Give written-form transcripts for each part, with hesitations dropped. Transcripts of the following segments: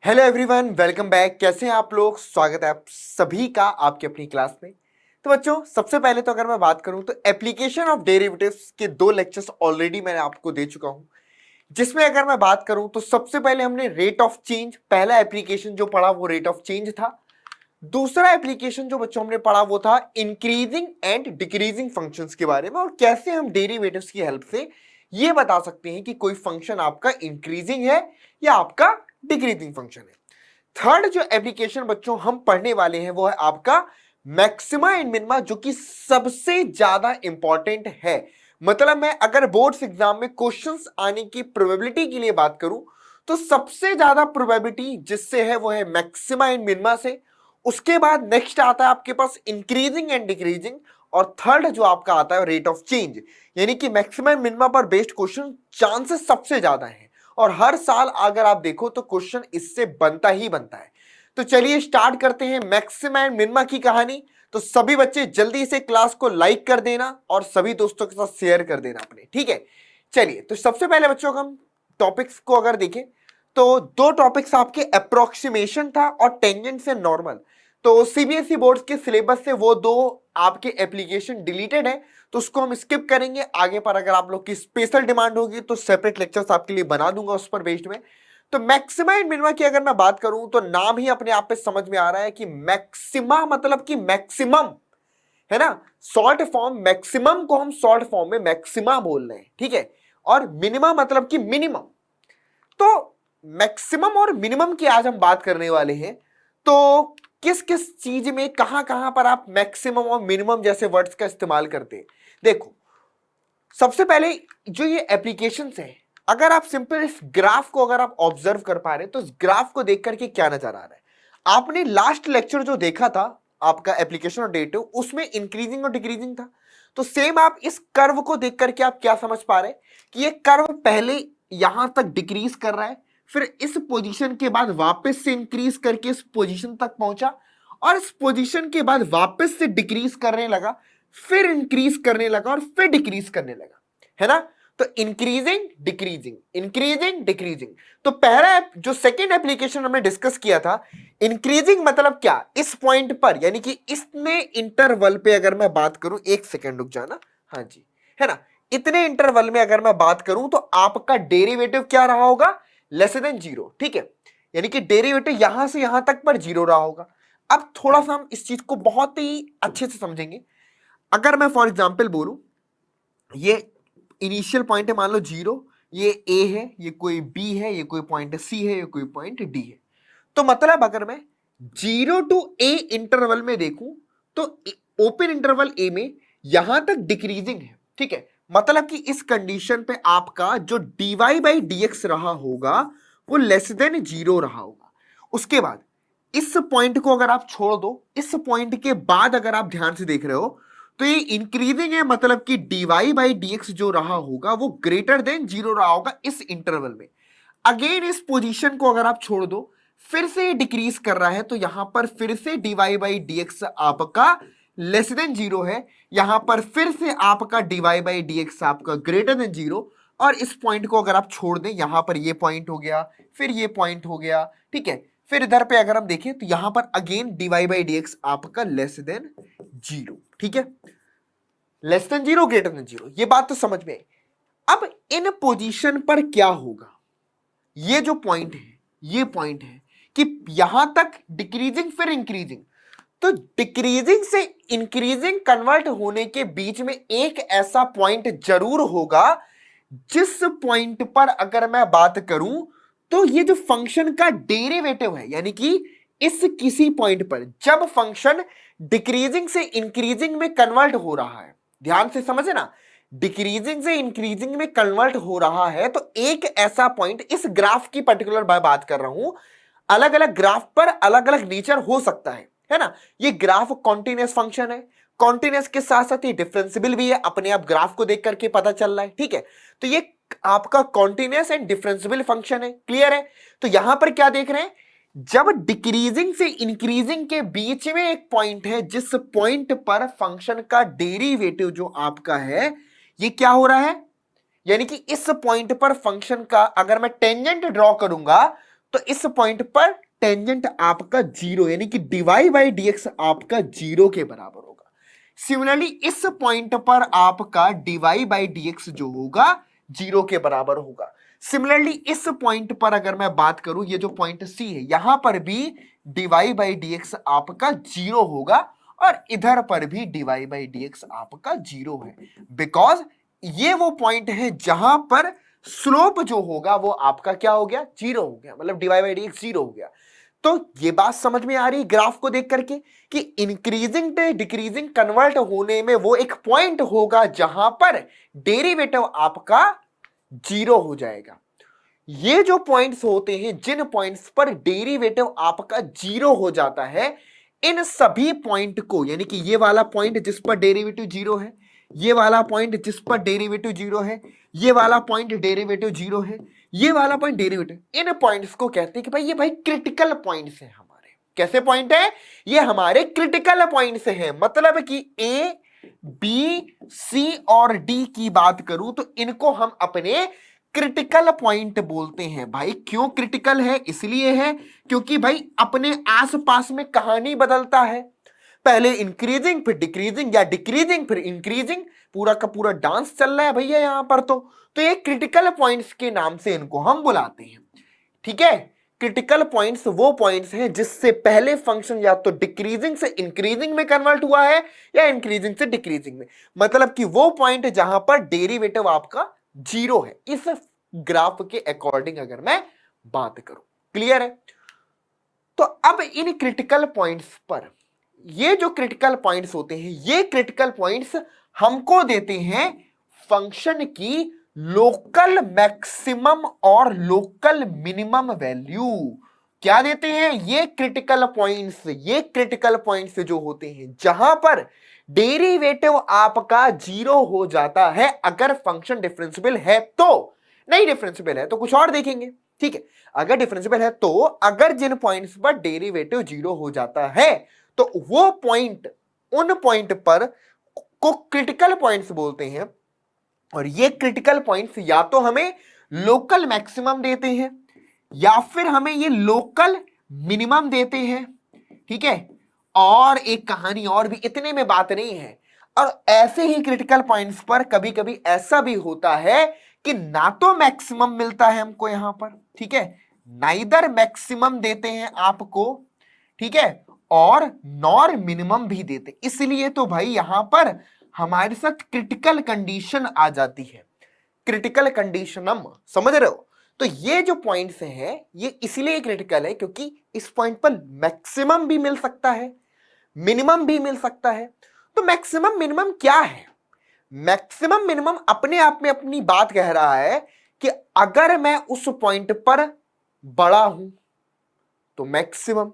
Hello everyone, welcome back. कैसे हैं आप लोग? स्वागत है आप सभी का आपकी अपनी क्लास में। तो बच्चों, सबसे पहले तो अगर मैं बात करूं तो एप्लीकेशन ऑफ डेरिवेटिव्स के 2 लेक्चर्स ऑलरेडी मैंने आपको दे चुका हूं, जिसमें अगर मैं बात करूं तो सबसे पहले हमने रेट ऑफ चेंज, पहला एप्लीकेशन जो पढ़ा वो रेट ऑफ चेंज था। दूसरा एप्लीकेशन जो बच्चों हमने पढ़ा वो था इंक्रीजिंग एंड डिक्रीजिंग फंक्शंस के बारे में, और कैसे हम डेरिवेटिव्स की हेल्प से ये बता सकते हैं कि कोई फंक्शन आपका इंक्रीजिंग है या आपका डिक्रीजिंग फंक्शन है। थर्ड जो एप्लीकेशन बच्चों हम पढ़ने वाले हैं वो है आपका मैक्सिमा एंड मिनिमा, जो कि सबसे ज्यादा इंपॉर्टेंट है। मतलब मैं अगर बोर्ड्स एग्जाम में क्वेश्चंस आने की प्रोबेबिलिटी के लिए बात करूं तो सबसे ज्यादा प्रोबेबिलिटी जिससे है वो है मैक्सिमा एंड मिनिमा से। उसके बाद नेक्स्ट आता है आपके पास इंक्रीजिंग एंड डिक्रीजिंग, और थर्ड जो आपका आता है रेट ऑफ चेंज, यानी कि मैक्सिमा एंड मिनिमा पर बेस्ड क्वेश्चन चांसेस सबसे ज्यादा है। और हर साल अगर आप देखो तो क्वेश्चन इससे बनता ही बनता है। तो चलिए स्टार्ट करते हैं मैक्सिमा एंड मिनिमा की कहानी। तो सभी बच्चे जल्दी से क्लास को लाइक कर देना और सभी दोस्तों के साथ शेयर कर देना अपने, ठीक है। चलिए, तो सबसे पहले बच्चों को हम टॉपिक्स को अगर देखें तो 2 टॉपिक्स आपके अप्रोक्सीमेशन था और टेंजेंट से नॉर्मल। तो सीबीएसई बोर्ड के सिलेबस से वो 2 आपके एप्लीकेशन डिलीटेड है, तो उसको हम स्किप करेंगे। आगे पर अगर आप लोग की स्पेशल डिमांड होगी तो सेपरेट लेक्चर्स आपके लिए बना दूंगा उस पर बेस्ड में। तो मैक्सिमा एंड मिनिमा की अगर मैं बात करूं तो नाम ही अपने आप पे समझ में आ रहा है कि मैक्सिमा मतलब कि मैक्सिमम, है ना। शॉर्ट फॉर्म मैक्सिमम को हम शॉर्ट फॉर्म में मैक्सिमा बोल रहे हैं, ठीक है। और मिनिमा मतलब कि मिनिमम। तो मैक्सिमम और मिनिमम की आज हम बात करने वाले हैं। तो किस किस चीज में कहां कहां पर आप मैक्सिमम और मिनिमम जैसे वर्ड्स का इस्तेमाल करते हैं, देखो। सबसे पहले जो ये एप्लीकेशंस है, अगर आप सिंपल इस ग्राफ को अगर आप ऑब्जर्व कर पा रहे हैं तो इस ग्राफ को देख करके क्या नजर आ रहा है? आपने लास्ट लेक्चर जो देखा था आपका एप्लीकेशन और डेटिव, उसमें इंक्रीजिंग और डिक्रीजिंग था। तो सेम आप इस कर्व को देख करके आप क्या समझ पा रहे हैं कि ये कर्व पहले यहां तक डिक्रीज कर रहा है, फिर इस पोजीशन के बाद वापस से इंक्रीज करके इस पोजीशन तक पहुंचा, और इस पोजीशन के बाद वापस से डिक्रीज करने लगा, फिर इंक्रीज करने लगा और फिर डिक्रीज करने लगा, है ना। तो इंक्रीजिंग डिक्रीजिंग, इंक्रीजिंग डिक्रीजिंग। तो पहला जो सेकंड एप्लीकेशन हमने डिस्कस किया था, इंक्रीजिंग मतलब क्या, इस पॉइंट पर, यानी कि इसमें इंटरवल पे अगर मैं बात करूं, एक सेकेंड रुक जाना, हाँ जी, है ना। इतने इंटरवल में अगर मैं बात करूं तो आपका डेरिवेटिव क्या रहा होगा? लेस देन जीरो, ठीक है। यानी कि डेरिवेटिव यहां से यहां तक पर जीरो रहा होगा। अब थोड़ा सा हम इस चीज को बहुत ही अच्छे से समझेंगे। अगर मैं फॉर एग्जाम्पल बोलूं, ये इनिशियल पॉइंट है मान लो जीरो, ये ए है, ये कोई बी है, ये कोई पॉइंट सी है, ये कोई पॉइंट डी है। तो मतलब अगर मैं 0 to a इंटरवल में देखूं तो ओपन इंटरवल ए में यहां तक डिक्रीजिंग है, ठीक है। मतलब कि इस कंडीशन पे आपका जो dy/dx रहा होगा वो लेस देन जीरो रहा होगा। उसके बाद इस पॉइंट को अगर आप छोड़ दो, इस पॉइंट के बाद अगर आप ध्यान से देख रहे हो तो ये इंक्रीजिंग है, मतलब कि dy/dx जो रहा होगा वो ग्रेटर देन जीरो रहा होगा इस इंटरवल में। अगेन इस पोजीशन को अगर आप छोड़ दो, फिर से डिक्रीज कर रहा है, तो यहां पर फिर से dy/dx आपका लेस देन जीरो है, यहां पर फिर से आपका dy/dx आपका ग्रेटर देन जीरो। और इस पॉइंट को अगर आप छोड़ दें, यहां पर ये पॉइंट हो गया, फिर ये पॉइंट हो गया, ठीक है। फिर इधर पे अगर हम देखें तो यहां पर अगेन dy/dx आपका लेस देन जीरो, ठीक है। Less than zero, greater than zero, ये बात तो समझ में आई। अब इन पोजीशन पर क्या होगा? ये जो पॉइंट है, ये पॉइंट है कि यहां तक डिक्रीजिंग फिर इंक्रीजिंग। तो डिक्रीजिंग से इंक्रीजिंग कन्वर्ट होने के बीच में एक ऐसा पॉइंट जरूर होगा जिस पॉइंट पर अगर मैं बात करूं तो ये जो फंक्शन का डेरिवेटिव है, यानी कि इस किसी पॉइंट पर जब फंक्शन डिक्रीजिंग से इंक्रीजिंग में कन्वर्ट हो रहा है, ध्यान से समझे ना, डिक्रीजिंग से इंक्रीजिंग में कन्वर्ट हो रहा है, तो एक ऐसा पॉइंट, इस ग्राफ की पर्टिकुलर बात कर रहा हूं, अलग अलग ग्राफ पर अलग अलग नेचर हो सकता है ना। ये ग्राफ कॉन्टिन्यूअस फंक्शन है, कॉन्टिन्यूअस के साथ साथ ये डिफरेंशियल भी है, अपने आप ग्राफ को देख करके पता चल रहा है, ठीक है। तो ये आपका कॉन्टिन्यूअस एंड डिफरेंशियल फंक्शन है, क्लियर है। तो यहां पर क्या देख रहे हैं, जब डिक्रीजिंग से इंक्रीजिंग के बीच में एक पॉइंट है जिस पॉइंट पर फंक्शन का डेरिवेटिव जो आपका है ये क्या हो रहा है, यानी कि इस पॉइंट पर फंक्शन का अगर मैं टेंजेंट ड्रॉ करूंगा तो इस पॉइंट पर टेंजेंट आपका जीरो यानी कि dy बाई dx आपका जीरो के बराबर होगा। सिमिलरली इस पॉइंट पर आपका dy बाई dx जो होगा जीरो के बराबर होगा। सिमिलरली इस पॉइंट पर अगर मैं बात करूं, ये जो पॉइंट C है यहां पर भी dy बाई dx आपका जीरो होगा और इधर पर भी dy बाई dx आपका जीरो है, बिकॉज ये वो पॉइंट है जहां पर स्लोप जो होगा वो आपका क्या हो गया, जीरो हो गया, मतलब dy बाई dx जीरो हो गया। तो ये बात समझ में आ रही ग्राफ को देख करके कि इंक्रीजिंग टू डिक्रीजिंग कन्वर्ट होने में वो एक पॉइंट होगा जहां पर डेरिवेटिव आपका जीरो हो जाएगा। ये जो पॉइंट्स होते हैं, जिन पॉइंट्स पर डेरिवेटिव आपका जीरो हो जाता है, इन सभी पॉइंट को, यानी कि ये वाला पॉइंट जिस पर डेरिवेटिव जीरो है, ये वाला पॉइंट जिस पर डेरिवेटिव जीरो है, ये वाला पॉइंट डेरिवेटिव जीरो है, ये वाला पॉइंट डेरिवेटिव, इन पॉइंट्स को कहते हैं कि भाई ये भाई क्रिटिकल पॉइंट्स हैं हमारे। कैसे पॉइंट है? ये हमारे क्रिटिकल पॉइंट्स हैं। मतलब कि ए, बी, सी और डी की बात करूं तो इनको हम अपने क्रिटिकल पॉइंट बोलते हैं। भाई क्यों क्रिटिकल है? इसलिए है क्योंकि भाई अपने आसपास में कहानी बदलता है, पहले इंक्रीजिंग फिर डिक्रीजिंग या डिक्रीजिंग फिर इंक्रीजिंग, पूरा का पूरा डांस चल रहा है भैया यहां पर। तो ये क्रिटिकल पॉइंट्स के नाम से इनको हम बुलाते हैं। ठीक है, क्रिटिकल पॉइंट्स वो पॉइंट्स हैं जिससे पहले फंक्शन या तो डिक्रीजिंग से इंक्रीजिंग में कन्वर्ट हुआ है या इंक्रीजिंग से डिक्रीजिंग में, मतलब कि वो पॉइंट जहां पर डेरिवेटिव आपका जीरो है, इस ग्राफ के अकॉर्डिंग अगर मैं बात करूं। क्लियर है? तो अब इन क्रिटिकल पॉइंट्स पर, ये जो क्रिटिकल पॉइंट्स होते हैं, ये क्रिटिकल पॉइंट्स हमको देते हैं फंक्शन की लोकल मैक्सिमम और लोकल मिनिमम वैल्यू। क्या देते हैं? ये क्रिटिकल पॉइंट्स, ये क्रिटिकल पॉइंट्स जो होते हैं जहां पर डेरिवेटिव आपका जीरो हो जाता है, अगर फंक्शन डिफरेंशिएबल है तो, नहीं डिफरेंशिएबल है तो कुछ और देखेंगे। ठीक है, अगर डिफरेंशिएबल है तो, अगर जिन पॉइंट्स पर डेरिवेटिव जीरो हो जाता है तो वो पॉइंट, उन पॉइंट पर को क्रिटिकल पॉइंट्स बोलते हैं। और ये क्रिटिकल पॉइंट्स या तो हमें लोकल मैक्सिमम देते हैं या फिर हमें ये लोकल मिनिमम देते हैं। ठीक है, और एक कहानी और भी, इतने में बात नहीं है। और ऐसे ही क्रिटिकल पॉइंट्स पर कभी कभी ऐसा भी होता है कि ना तो मैक्सिमम मिलता है हमको यहां पर, ठीक है, नाइदर मैक्सिमम देते हैं आपको, ठीक है, और नॉर मिनिमम भी देते। इसलिए तो भाई यहां पर हमारे साथ क्रिटिकल कंडीशन आ जाती है, क्रिटिकल कंडीशनम, समझ रहे हो? तो ये जो पॉइंट्स हैं ये इसलिए क्रिटिकल है क्योंकि इस पॉइंट पर मैक्सिमम भी मिल सकता है, मिनिमम भी मिल सकता है। तो मैक्सिमम मिनिमम क्या है? मैक्सिमम मिनिमम अपने आप में अपनी बात कह रहा है कि अगर मैं उस पॉइंट पर बड़ा हूं तो मैक्सिमम,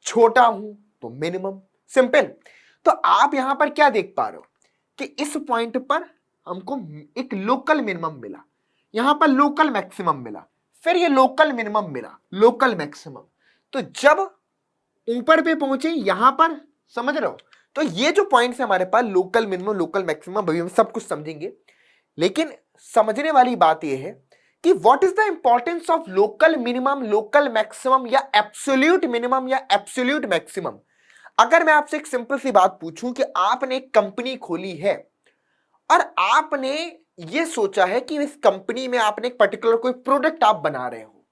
छोटा हूं तो मिनिमम। सिंपल। तो आप यहां पर क्या देख पा रहे हो कि इस पॉइंट पर हमको एक लोकल मिनिमम मिला, यहां पर लोकल मैक्सिमम मिला, फिर ये लोकल मिनिमम मिला, लोकल मैक्सिमम। तो जब ऊपर पे पहुंचे यहां पर, समझ रहे हो? तो ये जो पॉइंट्स है हमारे पास, लोकल मिनिमम लोकल मैक्सिमम, अभी हम सब कुछ समझेंगे, लेकिन समझने वाली बात यह है कि what is the importance of local minimum, local maximum या एब्सोल्यूट मिनिमम या एब्सोल्यूट मैक्सिमम। अगर मैं आपसे एक सिंपल सी बात पूछूं कि आपने एक कंपनी खोली है और आपने ये सोचा है कि इस कंपनी में आपने एक पर्टिकुलर कोई प्रोडक्ट आप बना रहे हो,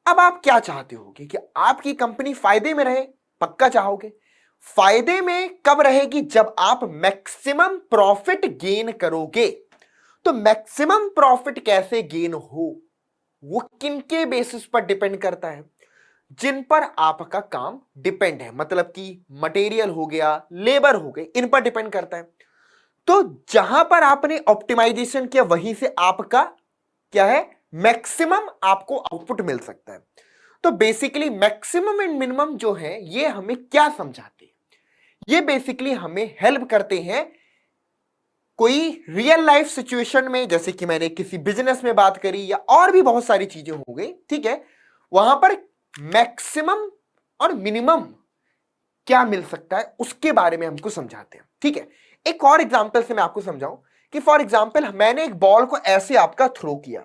अब आप क्या चाहते होगे कि आपकी कंपनी फायदे में रहे? पक्का चाहोगे। फायदे में कब रहेगी? जब आप मैक्सिमम प्रॉफिट गेन करोगे। तो मैक्सिमम प्रॉफिट कैसे गेन हो, वो किनके बेसिस पर डिपेंड करता है? जिन पर आपका काम डिपेंड है, मतलब कि मटेरियल हो गया, लेबर हो गई, इन पर डिपेंड करता है। तो जहां पर आपने ऑप्टिमाइजेशन किया वहीं से आपका क्या है, मैक्सिमम आपको आउटपुट मिल सकता है। तो बेसिकली मैक्सिमम एंड मिनिमम जो है ये हमें क्या समझाते हैं? ये बेसिकली हमें हेल्प करते हैं कोई रियल लाइफ सिचुएशन में, जैसे कि मैंने किसी बिजनेस में बात करी या और भी बहुत सारी चीजें हो गई, ठीक है, वहां पर मैक्सिमम और मिनिमम क्या मिल सकता है उसके बारे में हमको समझाते हैं। ठीक है, एक और एग्जांपल से मैं आपको समझाऊं कि फॉर एग्जांपल मैंने एक बॉल को ऐसे आपका थ्रो किया,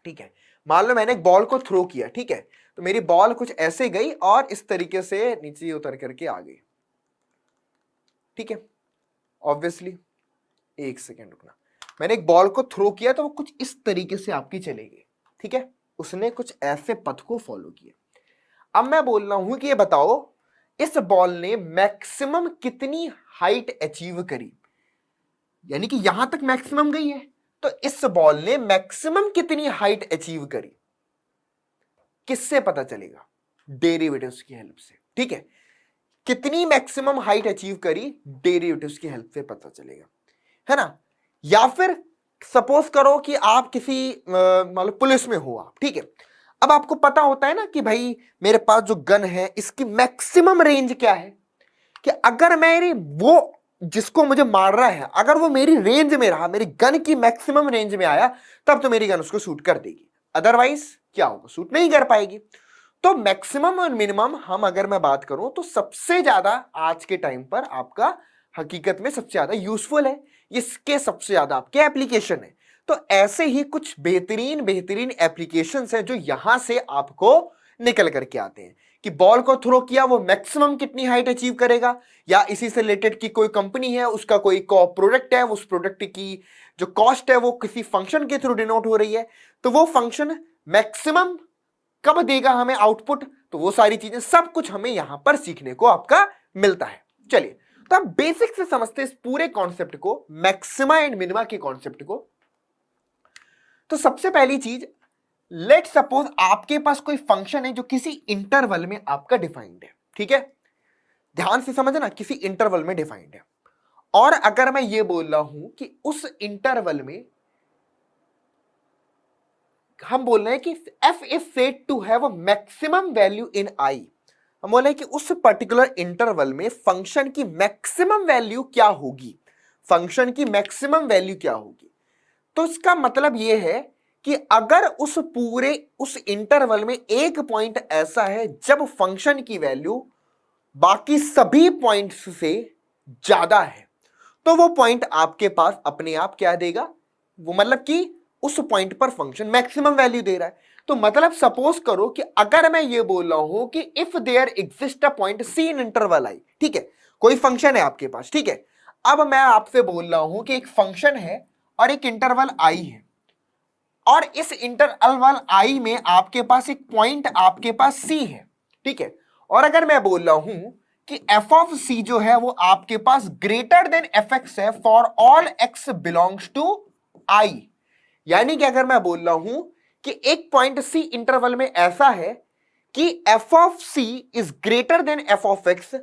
ठीक है, मान लो मैंने एक बॉल को थ्रो किया, ठीक है, तो मेरी बॉल कुछ ऐसे गई और इस तरीके से नीचे उतर करके आ गई, ठीक है। ऑब्वियसली एक सेकेंड रुकना, मैंने एक बॉल को थ्रो किया तो वो कुछ इस तरीके से आपकी चलेगी, ठीक है, उसने कुछ ऐसे पथ को फॉलो किया। अब मैं बोल रहा हूं कि ये बताओ इस बॉल ने मैक्सिमम कितनी हाइट अचीव करी, यानी कि यहां तक मैक्सिमम गई है, तो इस बॉल ने मैक्सिमम कितनी हाइट अचीव करी, किससे पता चलेगा? डेरिवेटिव्स की हेल्प से, ठीक है। कितनी मैक्सिमम हाइट अचीव करी, डेरिवेटिव्स की हेल्प से पता चलेगा, है ना। या फिर सपोज करो कि आप किसी मान लो पुलिस में हो आप, ठीक है। अब आपको पता होता है ना कि भाई मेरे पास जो गन है इसकी मैक्सिमम रेंज क्या है, कि अगर मेरी वो जिसको मुझे मार रहा है अगर वो मेरी रेंज में रहा, मेरी गन की मैक्सिमम रेंज में आया, तब तो मेरी गन उसको शूट कर देगी, अदरवाइज क्या होगा, शूट नहीं कर पाएगी। तो मैक्सिमम और मिनिमम हम अगर मैं बात करूं तो सबसे ज्यादा आज के टाइम पर आपका हकीकत में सबसे ज्यादा यूजफुल है, इसके सबसे ज्यादा आपके एप्लीकेशन है। तो ऐसे ही कुछ बेहतरीन बेहतरीन एप्लीकेशंस हैं जो यहां से आपको निकल करके आते हैं कि बॉल को थ्रो किया वो मैक्सिमम कितनी हाइट अचीव करेगा, या इसी से रिलेटेड की कोई कंपनी है उसका कोई प्रोडक्ट है, उस प्रोडक्ट की जो कॉस्ट है वो किसी फंक्शन के थ्रू डिनोट हो रही है, तो वो फंक्शन मैक्सिमम कब देगा हमें आउटपुट, तो वो सारी चीजें सब कुछ हमें यहां पर सीखने को आपका मिलता है। चलिए तो आप बेसिक से समझते हैं इस पूरे कॉन्सेप्ट को, मैक्सिमा एंड मिनिमा के कॉन्सेप्ट को। तो सबसे पहली चीज, लेट सपोज आपके पास कोई फंक्शन है जो किसी इंटरवल में आपका डिफाइंड है, ठीक है, ध्यान से समझना, किसी इंटरवल में डिफाइंड है। और अगर मैं ये बोल रहा हूं कि उस इंटरवल में हम बोल रहे हैं कि f is said to have a maximum value in i, हम बोल रहे हैं कि उस पर्टिकुलर इंटरवल में फंक्शन की मैक्सिमम वैल्यू क्या होगी, फंक्शन की मैक्सिमम वैल्यू क्या होगी। तो इसका मतलब यह है कि अगर उस इंटरवल में एक पॉइंट ऐसा है जब फंक्शन की वैल्यू बाकी सभी पॉइंट्स से ज्यादा है, तो वो पॉइंट आपके पास अपने आप क्या देगा, वो मतलब कि उस पॉइंट पर फंक्शन मैक्सिमम वैल्यू दे रहा है। तो मतलब सपोज करो कि अगर मैं ये बोल रहा हूं कि if there exist a point C in interval I, ठीक है, कोई फंक्शन है आपके पास, ठीक है। अब मैं आपसे बोल रहा हूं कि एक फंक्शन है और एक इंटरवल आई है, और इस इंटरवल आई में आपके पास एक पॉइंट आपके पास सी है, ठीक है। और अगर मैं बोल रहा हूं कि एफ ऑफ सी जो है वो आपके पास ग्रेटर देन एफ एक्स है for all x belongs to I, यानी कि अगर मैं बोल रहा हूं कि एक पॉइंट सी इंटरवल में ऐसा है कि F of C is greater than F of X,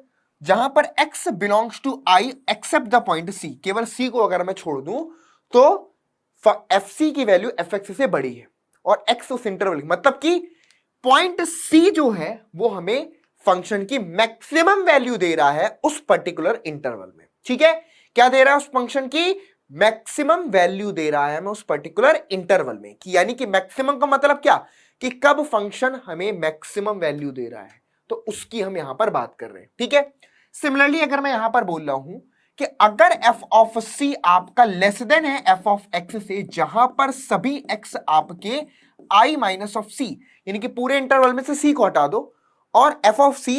जहां पर X belongs to I except the point C, केवल सी को अगर मैं छोड़ दूं तो एफ सी की वैल्यू एफ एक्स से बड़ी है और एक्स उस इंटरवल, मतलब कि पॉइंट सी जो है वो हमें फंक्शन की मैक्सिमम वैल्यू दे रहा है उस पर्टिकुलर इंटरवल में, ठीक है। क्या दे रहा है, उस फंक्शन की मैक्सिमम वैल्यू दे रहा है मैं उस पर्टिकुलर इंटरवल में, कि यानी कि मैक्सिमम का मतलब क्या, कि कब फंक्शन हमें मैक्सिमम वैल्यू दे रहा है, तो उसकी हम यहां पर बात कर रहे हैं, ठीक है। सिमिलरली अगर मैं यहां पर बोल रहा हूं कि अगर f ऑफ c आपका लेस देन है f ऑफ x से, जहां पर सभी x आपके i माइनस ऑफ c, यानी कि पूरे इंटरवल में से c को हटा दो, और f of c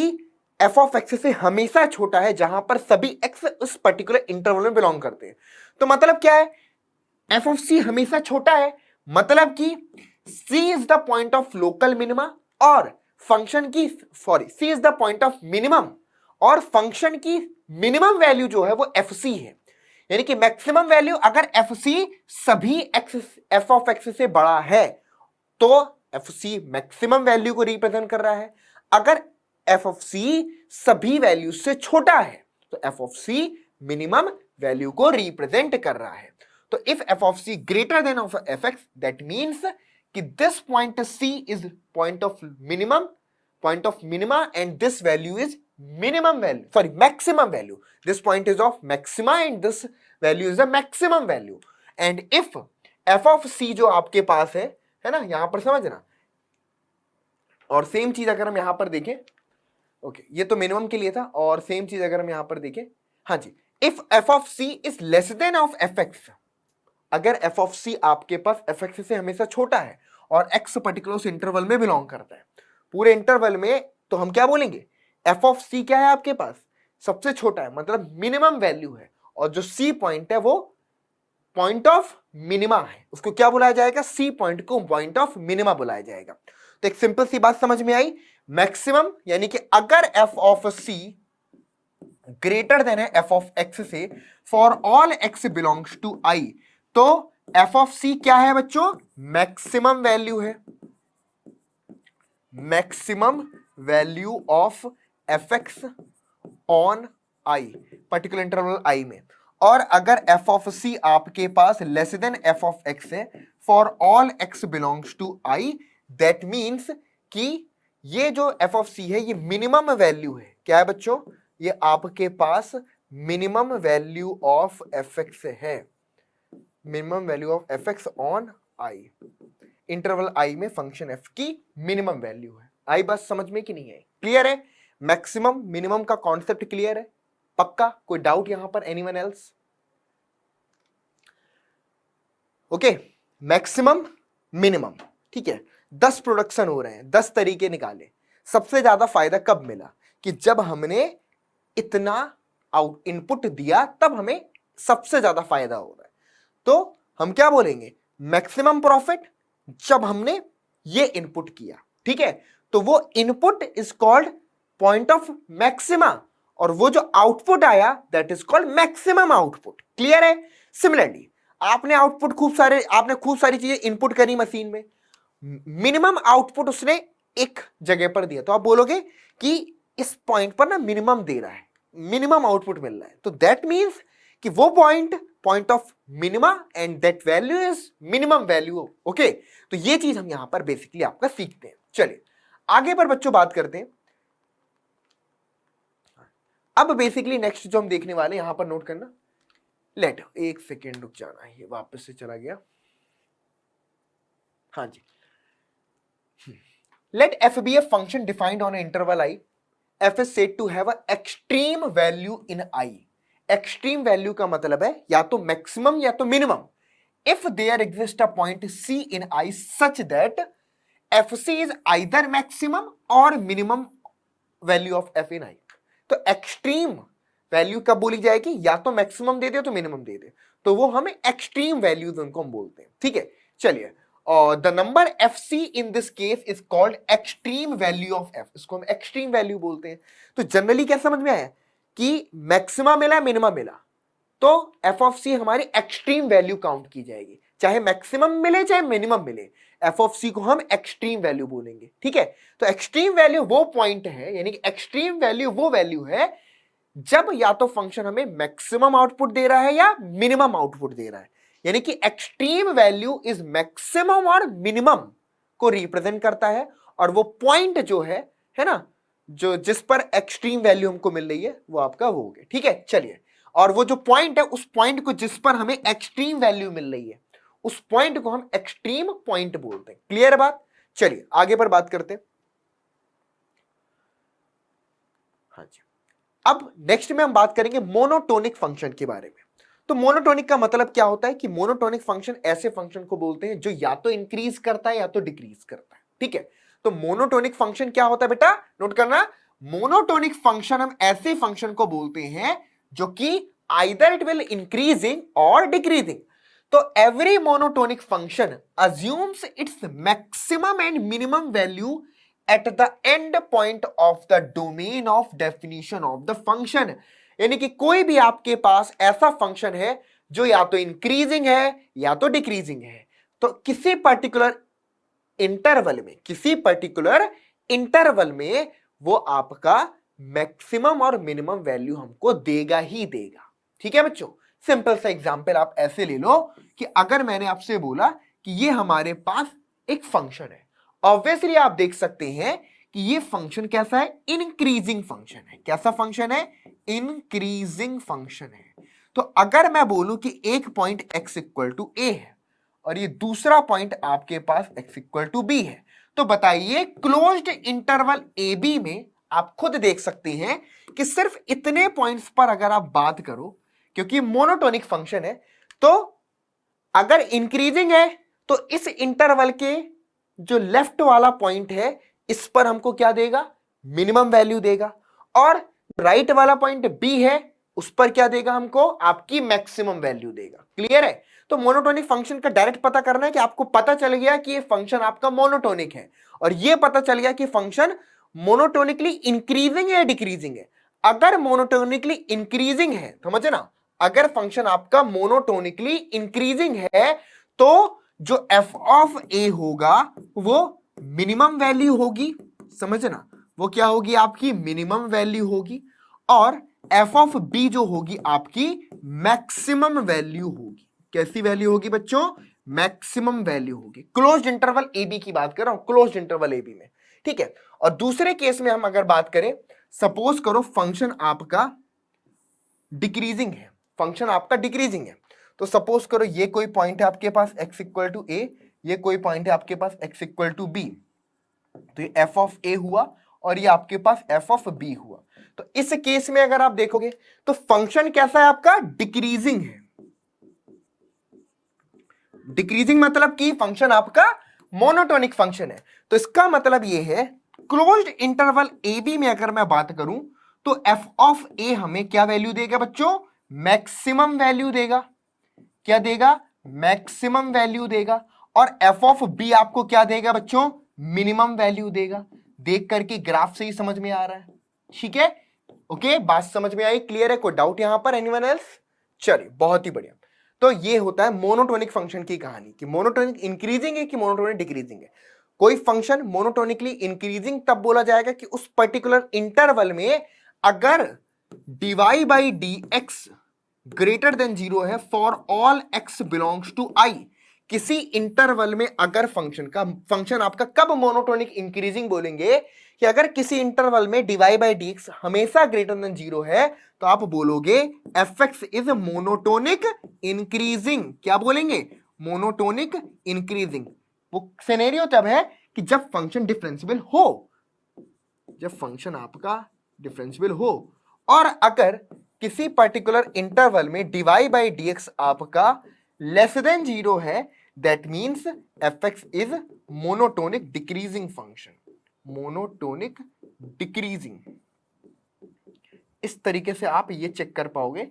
f of x से हमेशा छोटा है जहां पर सभी x उस पर्टिकुलर इंटरवल में बिलोंग करते हैं। तो मतलब क्या है, f ऑफ c हमेशा छोटा है, मतलब कि c is the point of local minima, और फंक्शन की c is the point of minimum, और फंक्शन की मिनिमम वैल्यू जो है वो एफ सी है, यानी कि मैक्सिमम वैल्यू अगर एफ सी सभी एक्स एफ ऑफ एक्स से बड़ा है तो एफ सी मैक्सिमम वैल्यू को रिप्रेजेंट कर रहा है, अगर एफ ऑफ सी सभी वैल्यू से छोटा है तो F of C minimum value को रिप्रेजेंट कर रहा है। तो if F of C greater than of F X, that means कि this point C is point of minima and this value is maximum value. This point is of maxima and this value is a maximum value. And if f of c जो आपके पास है ना, यहां पर समझना, और same चीज अगर हम यहां पर देखें, ओके ये तो मिनिमम के लिए था, और सेम चीज अगर हम यहां पर देखें, हाँ जी, if f of c is less than of fx, अगर f of c आपके पास fx से हमेशा छोटा है और x पर्टिकुलर उस इंटरवल में बिलोंग करता है, पूरे इंटरवल में, तो हम क्या बोलेंगे, एफ ऑफ सी क्या है आपके पास, सबसे छोटा है, मतलब मिनिमम वैल्यू है, और जो सी पॉइंट है वो पॉइंट ऑफ मिनिमा है, उसको क्या बुलाया जाएगा, सी पॉइंट को पॉइंट ऑफ मिनिमा बुलाया जाएगा। तो एक सिंपल सी बात समझ में आई, मैक्सिमम यानी कि अगर F of C greater than है एफ ऑफ एक्स से for all x belongs to I, तो एफ ऑफ सी क्या है बच्चों, मैक्सिमम वैल्यू है, maximum value of F X on I, particular interval I में। और अगर एफ ऑफ सी आपके पास less than F of X है for all x belongs to I, that means कि ये जो एफ ऑफ सी है ये मिनिमम वैल्यू है, क्या है बच्चों, ये आपके पास minimum value of F X है, minimum value of F X on I, interval I में फंक्शन एफ की मिनिमम वैल्यू है। आई बात समझ में कि नहीं है, क्लियर है, मैक्सिमम मिनिमम का कॉन्सेप्ट क्लियर है, पक्का, कोई डाउट यहां पर, anyone else? Okay, maximum minimum, ठीक है, 10 प्रोडक्शन हो रहे हैं, 10 तरीके निकाले, सबसे ज्यादा फायदा कब मिला, कि जब हमने इतना आउट इनपुट दिया तब हमें सबसे ज्यादा फायदा हो रहा है, तो हम क्या बोलेंगे, मैक्सिमम प्रॉफिट जब हमने ये इनपुट किया, ठीक है, तो वो input is called point of maxima, और वो जो आउटपुट आया that is called maximum output, clear है। सिमिलरली आपने खूब सारी चीजें इनपुट करी मशीन में, मिनिमम आउटपुट उसने एक जगह पर दिया, तो आप बोलोगे कि इस पॉइंट पर ना मिनिमम दे रहा है, मिनिमम आउटपुट मिल रहा है, तो दैट मींस कि वो point of minima and that value is minimum value, okay. तो ये चीज हम यहां पर बेसिकली आपका सीखते हैं। चलिए आगे पर बच्चों बात करते हैं। अब बेसिकली नेक्स्ट जो हम देखने वाले यहां पर नोट करना, लेट एक सेकेंड रुक जाना, ये वापस से चला गया, हाँ जी, let f be a function defined on an interval I, f is said to have an extreme value in I। extreme value का मतलब है या तो maximum या तो minimum, if there exists a point C in I such that fc is either maximum or minimum value of f in I। तो extreme value कब बोली जाएगी, या तो maximum दे दे तो minimum दे दे, तो वो हमें extreme values उनको हम बोलते हैं, ठीक है। चलिए, और the number f c in this case is called extreme value of f, इसको हम एक्सट्रीम वैल्यू बोलते हैं। तो जनरली क्या समझ में आया कि मैक्सिमा मिला मिनिमा मिला, तो एफ ऑफ सी हमारी एक्सट्रीम वैल्यू काउंट की जाएगी, चाहे मैक्सिमम मिले चाहे मिनिमम मिले, एफ ऑफ सी को हम एक्सट्रीम वैल्यू बोलेंगे, ठीक है। तो एक्सट्रीम वैल्यू वो पॉइंट है, यानी कि एक्सट्रीम वैल्यू वो वैल्यू है जब या तो फंक्शन हमें मैक्सिमम आउटपुट दे रहा है या मिनिमम आउटपुट दे रहा है, यानी कि एक्सट्रीम वैल्यू इज मैक्सिमम और मिनिमम को रिप्रेजेंट करता है, और वो पॉइंट जो है ना, जो जिस पर एक्सट्रीम वैल्यू हमको मिल रही है वो आपका वो हो गया, ठीक है। चलिए, और वो जो पॉइंट है उस पॉइंट को जिस पर हमें एक्सट्रीम वैल्यू मिल रही है उस पॉइंट को हम एक्सट्रीम पॉइंट बोलते हैं, क्लियर बात। चलिए आगे पर बात करते हैं। हाँ जी, अब नेक्स्ट में हम बात करेंगे मोनोटोनिक फंक्शन के बारे में। तो मोनोटोनिक का मतलब क्या होता है कि मोनोटोनिक फंक्शन ऐसे फंक्शन को बोलते हैं जो या तो इंक्रीज करता है या तो डिक्रीज करता है, ठीक है। तो मोनोटोनिक फंक्शन क्या होता है बेटा, नोट करना, मोनोटोनिक फंक्शन हम ऐसे फंक्शन को बोलते हैं जो कि आइदर इट विल इंक्रीजिंग और डिक्रीजिंग। तो every monotonic function assumes its maximum and minimum value at the end point of the domain of definition of the function, यानी कि कोई भी आपके पास ऐसा फंक्शन है जो या तो इंक्रीजिंग है या तो डिक्रीजिंग है, तो किसी पर्टिकुलर इंटरवल में वो आपका मैक्सिमम और मिनिमम वैल्यू हमको देगा ही देगा, ठीक है बच्चों। सिंपल सा एग्जांपल आप ऐसे ले लो कि अगर मैंने आपसे बोला कि ये हमारे पास एक फंक्शन है, ऑब्वियसली आप देख सकते हैं कि ये फंक्शन कैसा है, इंक्रीजिंग फंक्शन है। कैसा फंक्शन है, इंक्रीजिंग फंक्शन है। तो अगर मैं बोलूं कि एक point x equal to a है और ये दूसरा पॉइंट आपके पास x इक्वल टू बी है, तो बताइए क्लोज्ड इंटरवल ए बी में आप खुद देख सकते हैं कि सिर्फ इतने पॉइंट्स पर अगर आप बात करो, क्योंकि मोनोटोनिक फंक्शन है, तो अगर इंक्रीजिंग है तो इस इंटरवल के जो लेफ्ट वाला पॉइंट है इस पर हमको क्या देगा, मिनिमम वैल्यू देगा, और राइट वाला पॉइंट बी है उस पर क्या देगा हमको, आपकी मैक्सिमम वैल्यू देगा। क्लियर है? तो मोनोटोनिक फंक्शन का डायरेक्ट पता करना है कि आपको पता चल गया कि ये फंक्शन आपका मोनोटोनिक है, और ये पता चल गया कि फंक्शन मोनोटोनिकली इंक्रीजिंग है या डिक्रीजिंग है। अगर मोनोटोनिकली इंक्रीजिंग है, समझे ना, अगर फंक्शन आपका मोनोटोनिकली इंक्रीजिंग है तो जो एफ ऑफ ए होगा वो मिनिमम वैल्यू होगी, समझे ना, वो क्या होगी, आपकी मिनिमम वैल्यू होगी, और एफ ऑफ बी जो होगी आपकी मैक्सिमम वैल्यू होगी। कैसी वैल्यू होगी बच्चों, मैक्सिमम वैल्यू होगी। क्लोज्ड इंटरवल ए बी की बात कर रहा हूं, क्लोज्ड इंटरवल ए बी में, ठीक है। और दूसरे केस में हम अगर बात करें, सपोज करो फंक्शन आपका डिक्रीजिंग है, फंक्शन आपका डिक्रीजिंग है, तो सपोज करो ये कोई पॉइंट है आपके पास x इक्वल टू ए, ये कोई पॉइंट है आपके पास x इक्वल टू बी, तो ये f ऑफ ए हुआ और ये आपके पास f ऑफ बी हुआ। तो इस केस में अगर आप देखोगे तो फंक्शन कैसा है आपका, डिक्रीजिंग है। डिक्रीजिंग मतलब कि फंक्शन आपका मोनोटोनिक फंक्शन है। तो इसका मतलब ये है क्लोज्ड इंटरवल ए बी में अगर मैं बात करूं तो f ऑफ ए हमें क्या वैल्यू देगा बच्चों, मैक्सिमम वैल्यू देगा। क्या देगा, मैक्सिमम वैल्यू देगा। और f ऑफ बी आपको क्या देगा बच्चों, मिनिमम वैल्यू देगा। देख करके ग्राफ से ही समझ में आ रहा है, ठीक है, ओके, बात समझ में आई, क्लियर है, कोई डाउट यहां पर, एनीवन एल्स? चलिए, बहुत ही बढ़िया। तो ये होता है मोनोटोनिक फंक्शन की कहानी कि मोनोटोनिक इंक्रीजिंग है कि मोनोटोनिक डिक्रीजिंग है। कोई फंक्शन मोनोटोनिकली इंक्रीजिंग तब बोला जाएगा कि उस पर्टिकुलर इंटरवल में अगर dy by d x greater than 0 है for all x belongs to i। किसी इंटरवल में अगर फंक्शन आपका कब मोनोटोनिक इंक्रीजिंग बोलेंगे कि अगर किसी इंटरवल में dy बाई डी एक्स हमेशा ग्रेटर देन 0 है तो आप बोलोगे fx इज मोनोटोनिक इंक्रीजिंग। क्या बोलेंगे, मोनोटोनिक इंक्रीजिंग। वो सिनेरियो तब है कि जब फंक्शन डिफरेंशिएबल हो, जब फंक्शन आपका डिफरेंशिएबल हो, और अगर किसी पर्टिकुलर इंटरवल में dy बाई डी एक्स आपका लेस देन 0 है, that means fx is monotonic decreasing function, monotonic decreasing. इस तरीके से आप ये चेक कर पाओगे।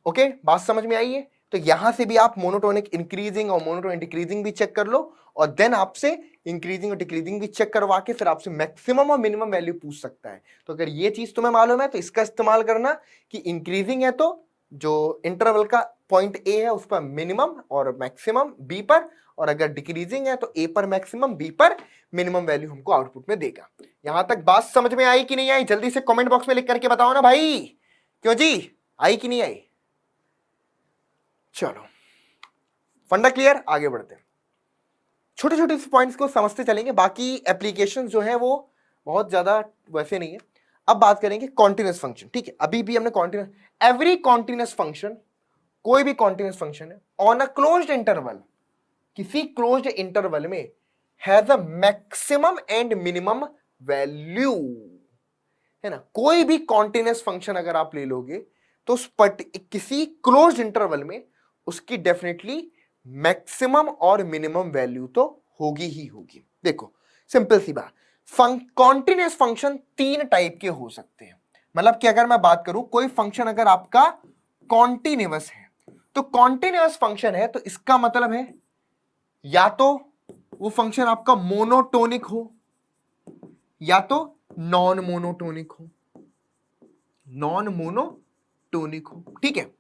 ओके, बात समझ में आई है? तो यहां से भी आप मोनोटोनिक इंक्रीजिंग और मोनोटोनिक डिक्रीजिंग भी चेक कर लो, और देन आपसे इंक्रीजिंग और डिक्रीजिंग भी चेक करवा के फिर आपसे मैक्सिमम और मिनिमम वैल्यू पूछ सकता है। तो अगर ये चीज तुम्हें मालूम है तो इसका इस्तेमाल करना कि इंक्रीजिंग है तो जो इंटरवल का पॉइंट ए है उस पर मिनिमम और मैक्सिमम बी पर, और अगर डिक्रीजिंग है तो ए पर मैक्सिमम बी पर मिनिमम वैल्यू हमको आउटपुट में देगा। यहां तक बात समझ में आई कि नहीं आई? जल्दी से कमेंट बॉक्स में लिख करके बताओ ना भाई, क्यों जी, आई कि नहीं आई? चलो, फंडा क्लियर, आगे बढ़ते हैं। छोटे छोटे पॉइंट्स को समझते चलेंगे, बाकी एप्लीकेशन जो है वो बहुत ज्यादा वैसे नहीं है। अब बात करेंगे कॉन्टिन्यूअस फंक्शन, ठीक है। अभी भी हमने कॉन्टिन्यूअस, एवरी कॉन्टिन्यूअस फंक्शन, कोई भी कॉन्टिन्यूअस फंक्शन है ऑन अ क्लोज्ड इंटरवल, किसी क्लोज्ड इंटरवल में has a maximum and minimum value, है ना। कोई भी कॉन्टिन्यूअस फंक्शन अगर आप ले लोगे तो उस किसी क्लोज्ड इंटरवल में उसकी डेफिनेटली मैक्सिमम और मिनिमम वैल्यू तो होगी ही होगी। देखो सिंपल सी बात, कॉन्टिन्यूअस फंक्शन तीन टाइप के हो सकते हैं। मतलब कि अगर मैं बात करूं कोई फंक्शन अगर आपका कॉन्टिन्यूअस है, तो कॉन्टिन्यूअस फंक्शन है तो इसका मतलब है या तो वो फंक्शन आपका मोनोटोनिक हो या तो नॉन मोनोटोनिक हो, नॉन मोनोटोनिक हो, ठीक है।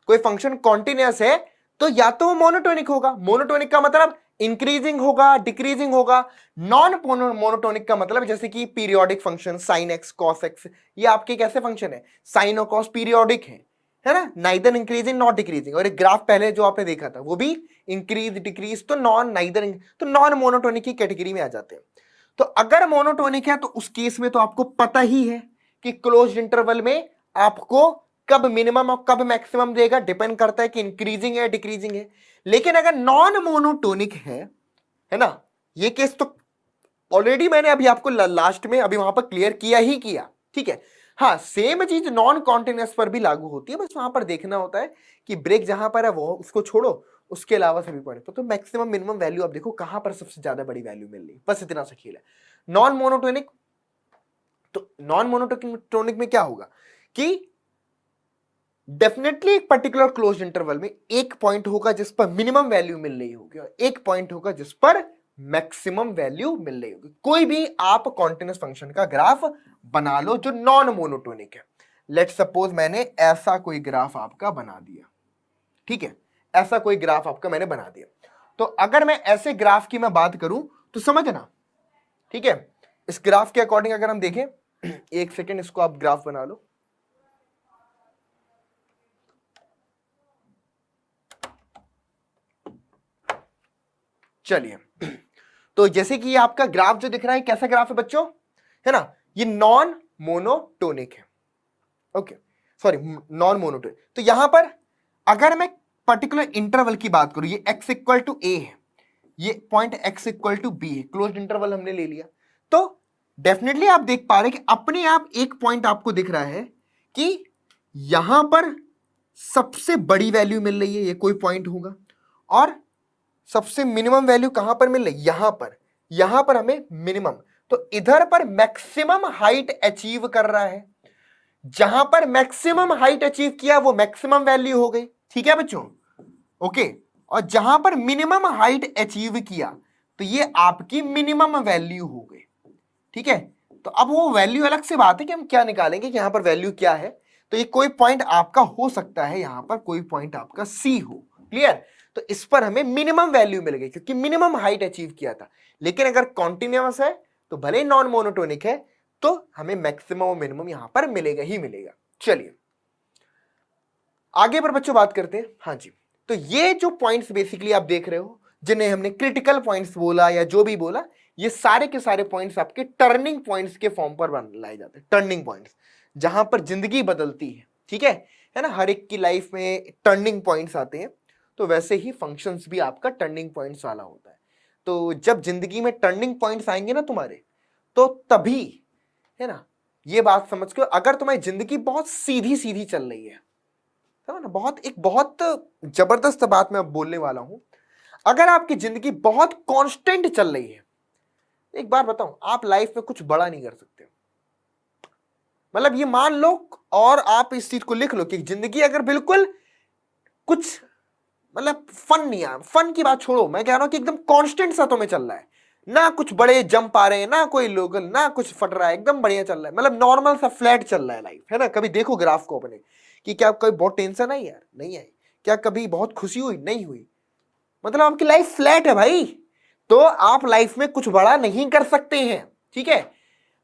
कोई फंक्शन कॉन्टिन्यूअस है तो या तो वो मोनोटोनिक होगा, मोनोटोनिक का मतलब इंक्रीजिंग होगा, डिक्रीजिंग होगा। नॉन मोनोटोनिक का मतलब जैसे कि periodic function sine x cos x, ये आपके कैसे फंक्शन है, साइन और कॉस पीरियोडिक है ना, नाइदर इंक्रीजिंग नॉट डिक्रीजिंग। और एक ग्राफ पहले जो आपने देखा था वो भी इंक्रीज डिक्रीज, तो नॉन नाइदर, तो नॉन मोनोटोनिक की कैटेगरी में आ जाते हैं। तो अगर मोनोटोनिक है तो उस केस में तो आपको पता ही है कि क्लोज्ड इंटरवल में आपको कब मिनिमम और कब मैक्सिमम देगा, डिपेंड करता है कि इंक्रीजिंग है डिक्रीजिंग है। लेकिन अगर नॉन मोनोटोनिक है ना, ये केस तो ऑलरेडी मैंने अभी आपको लास्ट में अभी वहां पर क्लियर किया ही किया, ठीक है। हाँ, सेम चीज नॉन कॉन्टिन्यूअस पर भी लागू होती है, बस वहां पर देखना होता है कि ब्रेक जहां पर है वो उसको छोड़ो उसके अलावा सभी पॉइंट पर। तो मैक्सिमम मिनिमम वैल्यू आप देखो कहां पर सबसे ज्यादा बड़ी वैल्यू मिल रही है, बस इतना सा खेल है। नॉन मोनोटोनिक, तो नॉन मोनोटोनिक में क्या होगा कि डेफिनेटली एक पर्टिकुलर क्लोज इंटरवल में एक पॉइंट होगा जिस पर मिनिमम वैल्यू मिल रही होगी और एक पॉइंट होगा जिस पर मैक्सिमम वैल्यू मिल रही होगी। कोई भी आप कॉन्टिन्यूस फंक्शन का ग्राफ बना लो जो नॉन मोनोटोनिक है। लेट सपोज मैंने ऐसा कोई ग्राफ आपका बना दिया, ठीक है, ऐसा कोई ग्राफ आपका मैंने बना दिया। तो अगर मैं ऐसे ग्राफ की मैं बात करूं तो समझना, ठीक है, इस ग्राफ के अकॉर्डिंग अगर हम देखें, एक सेकेंड इसको आप ग्राफ बना लो। चलिए, तो जैसे कि ये आपका ग्राफ जो दिख रहा है कैसा ग्राफ है बच्चों, है ना, ये नॉन मोनोटोनिक है। Okay, sorry, non monotonic. तो यहां पर अगर मैं पर्टिकुलर इंटरवल की बात करूं, ये x इक्वल टू ए है, ये point x equal to b है, क्लोज्ड इंटरवल हमने ले लिया। तो डेफिनेटली आप देख पा रहे हैं कि अपने आप एक पॉइंट आपको दिख रहा है कि यहां पर सबसे बड़ी वैल्यू मिल रही है, ये कोई पॉइंट होगा, और सबसे मिनिमम वैल्यू कहां पर मिल रही है, यहां पर हमें मिनिमम। तो इधर पर मैक्सिमम हाइट अचीव कर रहा है, जहां पर मैक्सिमम हाइट अचीव किया वो मैक्सिमम वैल्यू हो गई, ठीक है बच्चों, ओके। और जहां पर मिनिमम हाइट अचीव किया तो ये आपकी मिनिमम वैल्यू हो गई, ठीक है। तो अब वो वैल्यू अलग से बात है कि हम क्या निकालेंगे कि यहां पर वैल्यू क्या है। तो ये कोई पॉइंट आपका हो सकता है, यहां पर कोई पॉइंट आपका सी हो, क्लियर। तो इस पर हमें मिनिमम वैल्यू मिल गई क्योंकि मिनिमम हाइट अचीव किया था। लेकिन अगर कॉन्टिन्यूअस है तो भले ही नॉन मोनोटोनिक है तो हमें मैक्सिमम और मिनिमम यहां पर मिलेगा ही मिलेगा। चलिए आगे पर बच्चों बात करते हैं। हाँ जी, तो ये जो पॉइंट्स बेसिकली आप देख रहे हो जिन्हें हमने क्रिटिकल पॉइंट्स बोला या जो भी बोला, ये सारे के सारे पॉइंट्स आपके टर्निंग पॉइंट्स के फॉर्म पर लाए जाते हैं। टर्निंग पॉइंट्स जहां पर जिंदगी बदलती है, ठीक है ना, हर एक की लाइफ में टर्निंग पॉइंट्स आते हैं। तो वैसे ही फंक्शंस भी आपका टर्निंग पॉइंट्स वाला होता है। तो जब जिंदगी में टर्निंग पॉइंट्स आएंगे ना तुम्हारे, तो तभी, है ना, ये बात समझ के, अगर तुम्हारी जिंदगी बहुत सीधी सीधी चल रही है, समझ ना, बहुत जबरदस्त बात मैं अब बोलने वाला हूं। अगर आपकी जिंदगी बहुत कांस्टेंट चल रही है, एक बार बताऊं, आप लाइफ में कुछ बड़ा नहीं कर सकते। मतलब ये मान लो, और आप इस चीज को लिख लो कि जिंदगी अगर बिल्कुल कुछ, मतलब फन नहीं है, फन की बात छोड़ो, मैं कह रहा हूं कि एकदम कांस्टेंट सा तुम्हें चल रहा है, ना कुछ बड़े जंप आ रहे हैं, ना कोई लोकल, ना कुछ फट रहा है, एकदम बढ़िया चल रहा है, मतलब नॉर्मल सा फ्लैट चल रहा है लाइफ, है ना। कभी देखो ग्राफ को अपने कि क्या कभी बहुत टेंशन आई यार, नहीं आई, क्या कभी बहुत खुशी हुई, नहीं हुई, मतलब आपकी लाइफ फ्लैट है भाई। तो आप लाइफ में कुछ बड़ा नहीं कर सकते हैं, ठीक है।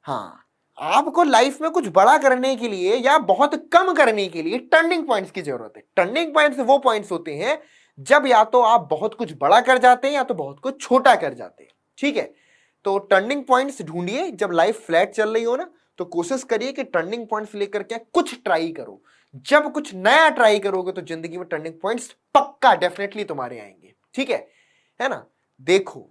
हाँ, आपको लाइफ में कुछ बड़ा करने के लिए या बहुत कम करने के लिए टर्निंग पॉइंट्स की जरूरत है। टर्निंग पॉइंट्स वो पॉइंट्स होते हैं जब या तो आप बहुत कुछ बड़ा कर जाते हैं या तो बहुत कुछ छोटा कर जाते हैं, ठीक है। तो टर्निंग पॉइंट्स ढूंढिए जब लाइफ फ्लैट चल रही हो ना, तो कोशिश करिए कि टर्निंग पॉइंट्स लेकर के कुछ ट्राई करो। जब कुछ नया ट्राई करोगे तो जिंदगी में टर्निंग पॉइंट्स पक्का डेफिनेटली तुम्हारे आएंगे, ठीक है ना। देखो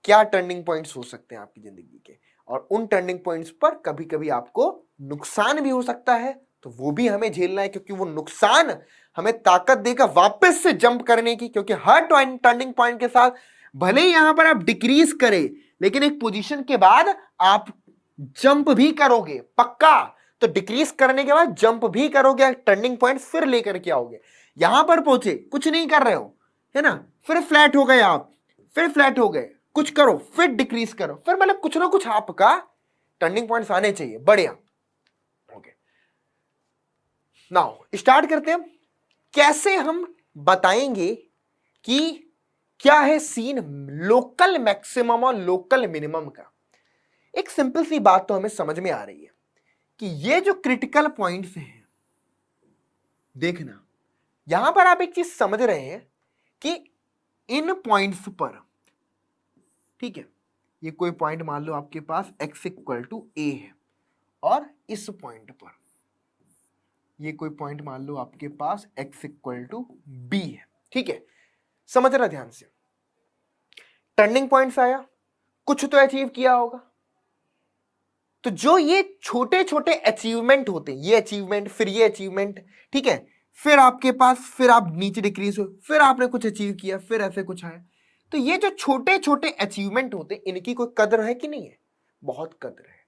क्या टर्निंग पॉइंट्स हो सकते हैं आपकी जिंदगी के, और उन टर्निंग पॉइंट्स पर कभी कभी आपको नुकसान भी हो सकता है, तो वो भी हमें झेलना है, क्योंकि वो नुकसान हमें ताकत देगा वापस से जंप करने की। क्योंकि हर टर्निंग पॉइंट के साथ भले ही यहां पर आप डिक्रीज करें, लेकिन एक पोजीशन के बाद आप जंप भी करोगे पक्का। तो डिक्रीज करने के बाद जंप भी करोगे, टर्निंग पॉइंट फिर लेकर के आओगे। यहां पर पहुंचे, कुछ नहीं कर रहे हो, है ना, फिर फ्लैट हो गए आप, फिर फ्लैट हो गए, कुछ करो, फिर डिक्रीज करो, फिर मतलब कुछ ना कुछ आपका टर्निंग पॉइंट्स आने चाहिए। बढ़िया, ओके। नाउ स्टार्ट करते हैं। कैसे हम बताएंगे कि क्या है सीन लोकल मैक्सिमम और लोकल मिनिमम का। एक सिंपल सी बात तो हमें समझ में आ रही है कि ये जो क्रिटिकल पॉइंट्स हैं, देखना यहां पर आप एक चीज समझ रहे हैं कि इन पॉइंट्स पर, ठीक है, ये कोई पॉइंट मान लो आपके पास x इक्वल टू ए है, और इस पॉइंट पर ये कोई पॉइंट मान लो आपके पास x इक्वल टू बी है, ठीक है। समझ रहा ध्यान से, टर्निंग पॉइंट्स आया, कुछ तो अचीव किया होगा। तो जो ये छोटे छोटे अचीवमेंट होते हैं, ये अचीवमेंट, फिर ये अचीवमेंट, ठीक है, फिर आपके पास, फिर आप नीचे डिक्रीज हो, फिर आपने कुछ अचीव किया, फिर ऐसे कुछ आया। तो ये जो छोटे छोटे अचीवमेंट होते हैं, इनकी कोई कदर है कि नहीं है? बहुत कदर है।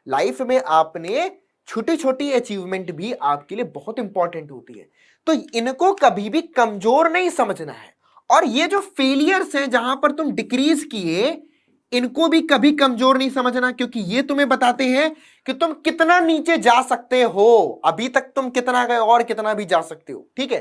लाइफ में आपने छोटी छोटी अचीवमेंट भी आपके लिए बहुत इंपॉर्टेंट होती है, तो इनको कभी भी कमजोर नहीं समझना है। और ये जो फेलियर्स हैं जहां पर तुम डिक्रीज किए, इनको भी कभी कमजोर नहीं समझना, क्योंकि ये तुम्हें बताते हैं कि तुम कितना नीचे जा सकते हो। अभी तक तुम कितना गए और कितना भी जा सकते हो, ठीक है।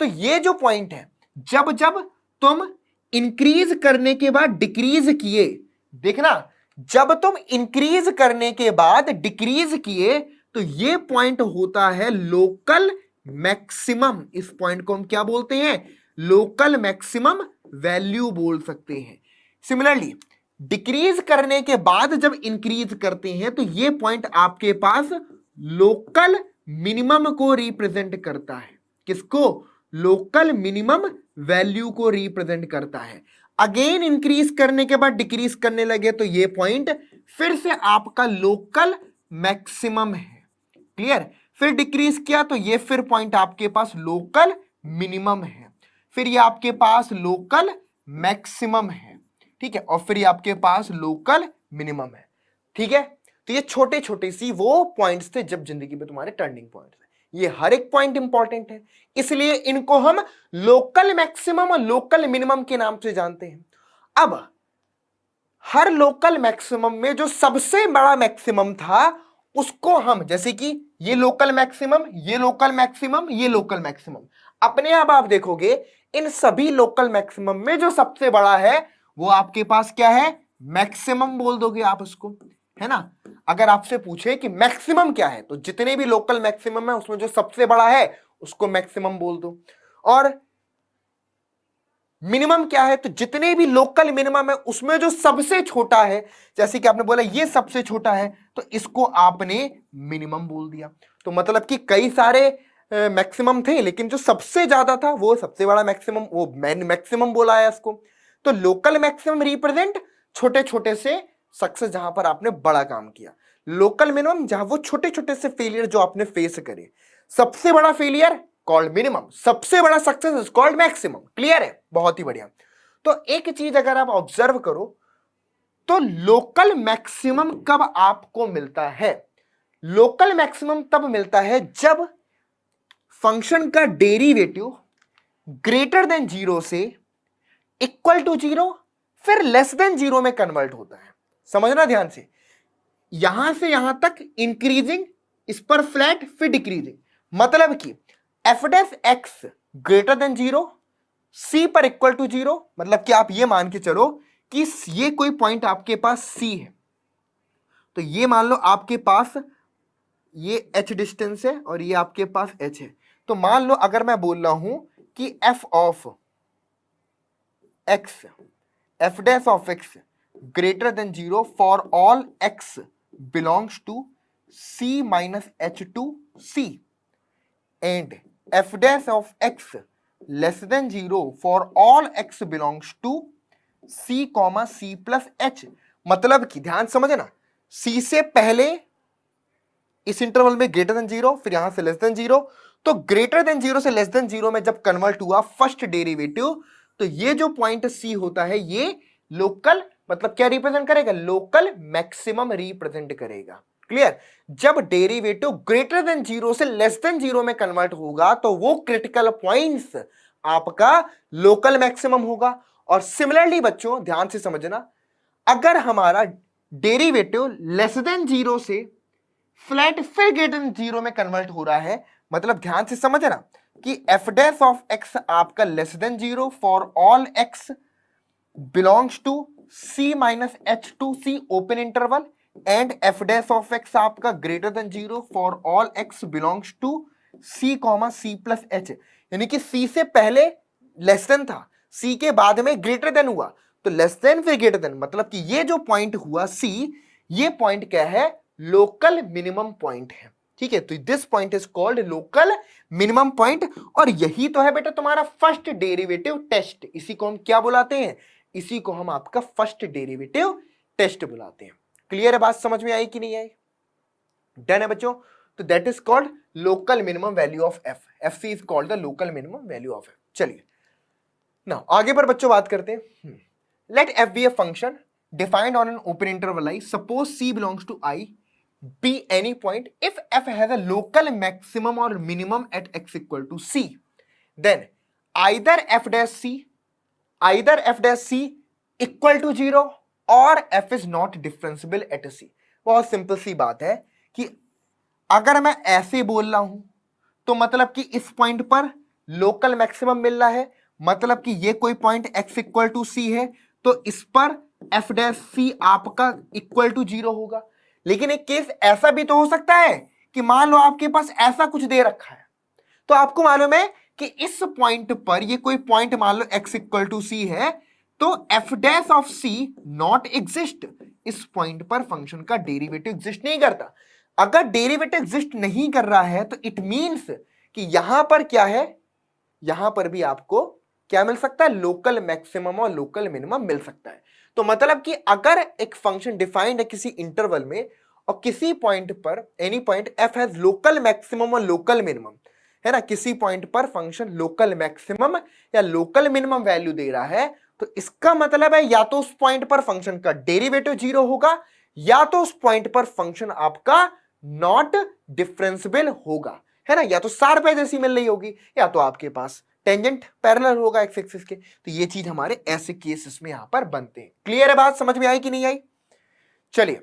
तो ये जो पॉइंट है, जब जब तुम इंक्रीज करने के बाद डिक्रीज किए, देखना, जब तुम इंक्रीज करने के बाद डिक्रीज किए, तो ये पॉइंट होता है लोकल मैक्सिमम। इस पॉइंट को हम क्या बोलते हैं? लोकल मैक्सिमम वैल्यू बोल सकते हैं। सिमिलरली डिक्रीज करने के बाद जब इंक्रीज करते हैं, तो ये पॉइंट आपके पास लोकल मिनिमम को रिप्रेजेंट करता है। किसको? लोकल मिनिमम वैल्यू को रिप्रेजेंट करता है। अगेन इंक्रीज करने के बाद डिक्रीज करने लगे, तो ये पॉइंट फिर से आपका लोकल मैक्सिमम है। क्लियर? फिर डिक्रीज किया तो ये फिर पॉइंट आपके पास लोकल मिनिमम है, फिर ये आपके पास लोकल मैक्सिमम है, ठीक है, और फिर ये आपके पास लोकल मिनिमम है, ठीक है। तो ये छोटे छोटे सी वो पॉइंट्स थे जब जिंदगी में तुम्हारे टर्निंग पॉइंट्स है। ये हर एक पॉइंट इंपॉर्टेंट है, इसलिए इनको हम लोकल मैक्सिमम और लोकल मिनिमम के नाम से जानते हैं। अब हर लोकल मैक्सिमम में जो सबसे बड़ा मैक्सिमम था, उसको हम, जैसे कि ये लोकल मैक्सिमम, ये लोकल मैक्सिमम, ये लोकल मैक्सिमम, अपने आप देखोगे इन सभी लोकल मैक्सिमम में जो सबसे बड़ा है वो आपके पास क्या है? मैक्सिमम बोल दोगे आप उसको, है ना। अगर आपसे पूछे कि मैक्सिमम क्या है, तो जितने भी लोकल मैक्सिमम है उसमें जो सबसे बड़ा है उसको मैक्सिमम बोल दो। और मिनिमम क्या है? तो जितने भी लोकल मिनिमम है उसमें जो सबसे छोटा है, जैसे कि आपने बोला ये सबसे छोटा है, तो इसको आपने मिनिमम बोल दिया। तो मतलब कि कई सारे मैक्सिमम थे, लेकिन जो सबसे ज्यादा था वो सबसे बड़ा मैक्सिमम, वो मैक्सिमम बोला है इसको। तो लोकल मैक्सिमम रिप्रेजेंट छोटे छोटे से सक्सेस जहां पर आपने बड़ा काम किया, लोकल मिनिमम जहां वो छोटे छोटे से फेलियर जो आपने फेस करे। सबसे बड़ा फेलियर कॉल्ड मिनिमम, सबसे बड़ा success is called maximum. Clear है? बहुत ही बढ़िया। तो एक चीज अगर आप ऑब्जर्व करो, तो लोकल मैक्सिमम कब आपको मिलता है? लोकल मैक्सिमम तब मिलता है जब फंक्शन का डेरिवेटिव ग्रेटर देन जीरो से इक्वल टू जीरो फिर लेस देन जीरो में कन्वर्ट होता है। समझना ध्यान से यहां तक इंक्रीजिंग, इस पर फ्लैट, फिर डिक्रीजिंग, मतलब कि F dash X greater than zero, C पर इक्वल टू जीरो, मतलब कि आप ये मान के चलो कि ये कोई पॉइंट आपके पास सी है, तो ये मान लो आपके पास ये h डिस्टेंस है और ये आपके पास h है। तो मान लो अगर मैं बोल रहा हूं कि f of x, f dash of x greater than zero for all x belongs to c minus H to c, and f dash of x less than zero for all x belongs to c comma c plus h। मतलब कि ध्यान समझना, c से पहले इस interval में greater than zero, फिर यहां से लेस देन जीरो, तो ग्रेटर देन जीरो से लेस देन जीरो में जब कन्वर्ट हुआ फर्स्ट डेरिवेटिव, तो ये जो पॉइंट सी होता है ये लोकल, मतलब क्या रिप्रेजेंट करेगा? लोकल मैक्सिमम रिप्रेजेंट करेगा। क्लियर? जब डेरिवेटिव ग्रेटर देन जीरो से लेस देन जीरो में कन्वर्ट होगा तो वो क्रिटिकल पॉइंट्स आपका लोकल मैक्सिमम होगा। और सिमिलरली बच्चों ध्यान से समझना, अगर हमारा डेरिवेटिव लेस देन जीरो से फ्लैट फिर ग्रेटर देन जीरो में कन्वर्ट हो रहा है, मतलब ध्यान से समझना कि एफ डैश ऑफ एक्स आपका less than zero for all x belongs to C minus H to C open interval, and F dash of x आपका greater than zero for all x belongs to C comma C plus H. यानी कि सी से पहले less than था, सी के बाद में greater than हुआ, तो लेस देन फिर ग्रेटर देन, मतलब कि ये जो पॉइंट हुआ सी, ये पॉइंट क्या है? लोकल मिनिमम पॉइंट है। ठीक है, तो this point is called local minimum point. और यही तो है बेटा तुम्हारा फर्स्ट डेरिवेटिव टेस्ट। इसी को हम क्या बुलाते हैं? इसी को हम आपका फर्स्ट डेरिवेटिव टेस्ट बुलाते हैं। क्लियर है? बात समझ में आई कि नहीं आई? डन है बच्चों? तो that is called local minimum value of f. F c is called the local minimum value of f. चलिए नाउ आगे पर बच्चों बात करते हैं। Let f be a function defined on an open interval I, suppose c belongs to I, be any point if f has a local maximum or minimum at x equal to c, then either f dash c equal to 0 और f is not differentiable at c। बहुत simple सी बात है कि अगर मैं ऐसे बोल रहा हूं तो मतलब कि इस पॉइंट पर लोकल मैक्सिमम मिल रहा है, मतलब कि ये कोई point x equal to c है, तो इस पर f डैश c आपका इक्वल टू 0 होगा। लेकिन एक केस ऐसा भी तो हो सकता है कि मान लो आपके पास ऐसा कुछ दे रखा है, तो आपको मालूम है कि इस पॉइंट पर ये कोई पॉइंट मान लो x इक्वल टू c है, तो f dash of c not exist. इस पॉइंट पर फंक्शन का डेरिवेटिव एग्जिस्ट नहीं करता। अगर डेरिवेटिव एग्जिस्ट नहीं कर रहा है तो इट मींस कि यहां पर क्या है, यहां पर भी आपको क्या मिल सकता है, लोकल मैक्सिमम और लोकल मिनिमम मिल सकता है। तो मतलब कि अगर एक फंक्शन डिफाइंड है किसी इंटरवल में और किसी पॉइंट पर any point f has local maximum और लोकल मिनिमम, है ना, किसी पॉइंट पर फंक्शन लोकल मैक्सिमम या लोकल मिनिमम वैल्यू दे रहा है, तो इसका मतलब है या तो उस पॉइंट पर फंक्शन का डेरिवेटिव 0 होगा या तो उस पॉइंट पर फंक्शन आपका नॉट डिफरेंशिएबल होगा, है ना, या तो सार पे जैसी मिल रही होगी या तो आपके पास टेंजेंट पैरेलल होगा एक्स एक्सिस के। तो ये चीज हमारे ऐसे केसेस में यहां पर बनते हैं। क्लियर है बात, समझ में आई कि नहीं आई? चलिए,